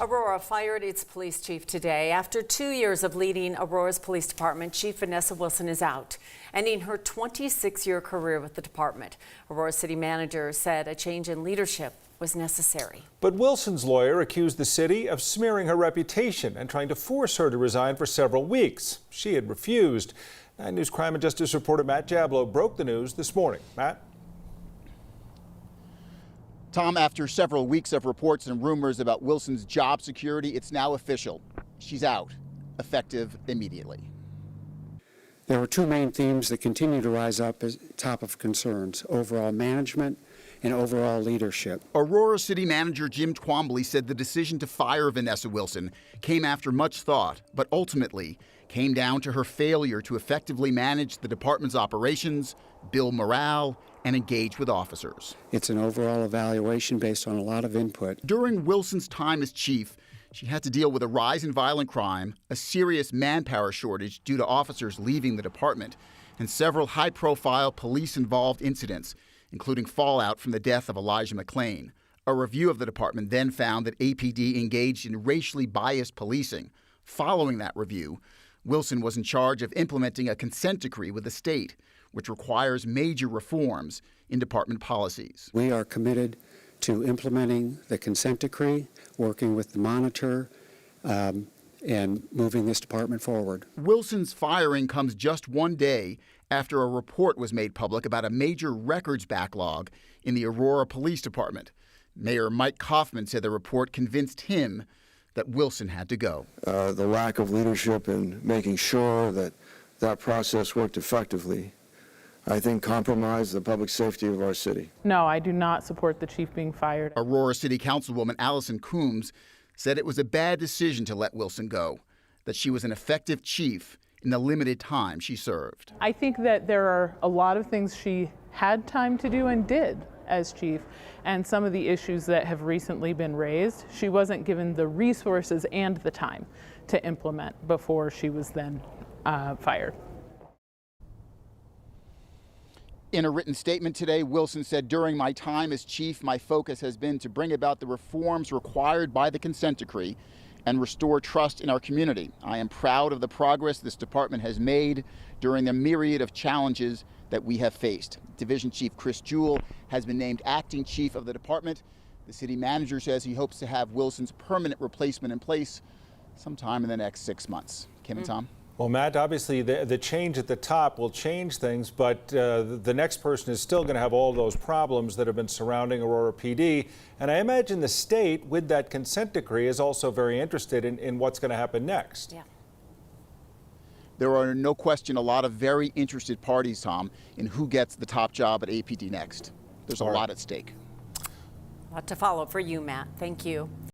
Aurora fired its police chief today. After 2 years of leading Aurora's police department, Chief Vanessa Wilson is out, ending her 26-year career with the department. Aurora city manager said a change in leadership was necessary. But Wilson's lawyer accused the city of smearing her reputation and trying to force her to resign for several weeks. She had refused. 9 News crime and justice reporter Matt Jablow broke the news this morning. Matt? Tom, after several weeks of reports and rumors about Wilson's job security, it's now official. She's out, effective immediately. There are two main themes that continue to rise up as top of concerns: overall management and overall leadership. Aurora City Manager Jim Twombly said the decision to fire Vanessa Wilson came after much thought, but ultimately came down to her failure to effectively manage the department's operations, build morale, and engage with officers. It's an overall evaluation based on a lot of input. During Wilson's time as chief, she had to deal with a rise in violent crime, a serious manpower shortage due to officers leaving the department, and several high-profile police-involved incidents, including fallout from the death of Elijah McClain. A review of the department then found that APD engaged in racially biased policing. Following that review, Wilson was in charge of implementing a consent decree with the state, which requires major reforms in department policies. We are committed to implementing the consent decree, working with the monitor, and moving this department forward. Wilson's firing comes just one day after a report was made public about a major records backlog in the Aurora Police Department. Mayor Mike Kaufman said the report convinced him that Wilson had to go. The lack of leadership in making sure that that process worked effectively, I think, compromised the public safety of our city. No, I do not support the chief being fired. Aurora City Councilwoman Allison Coombs said it was a bad decision to let Wilson go, that she was an effective chief in the limited time she served. I think that there are a lot of things she had time to do and did as chief, and some of the issues that have recently been raised, she wasn't given the resources and the time to implement before she was then fired. In a written statement today, Wilson said, "During my time as chief, my focus has been to bring about the reforms required by the consent decree and restore trust in our community. I am proud of the progress this department has made during the myriad of challenges that we have faced." Division Chief Chris Jewell has been named acting chief of the department. The city manager says he hopes to have Wilson's permanent replacement in place sometime in the next 6 months. Kim and Tom? Well, Matt, obviously the change at the top will change things, but the next person is still going to have all those problems that have been surrounding Aurora PD. And I imagine the state, with that consent decree, is also very interested in what's going to happen next. Yeah. There are no question a lot of very interested parties, Tom, in who gets the top job at APD next. There's a lot at stake. A lot to follow for you, Matt. Thank you.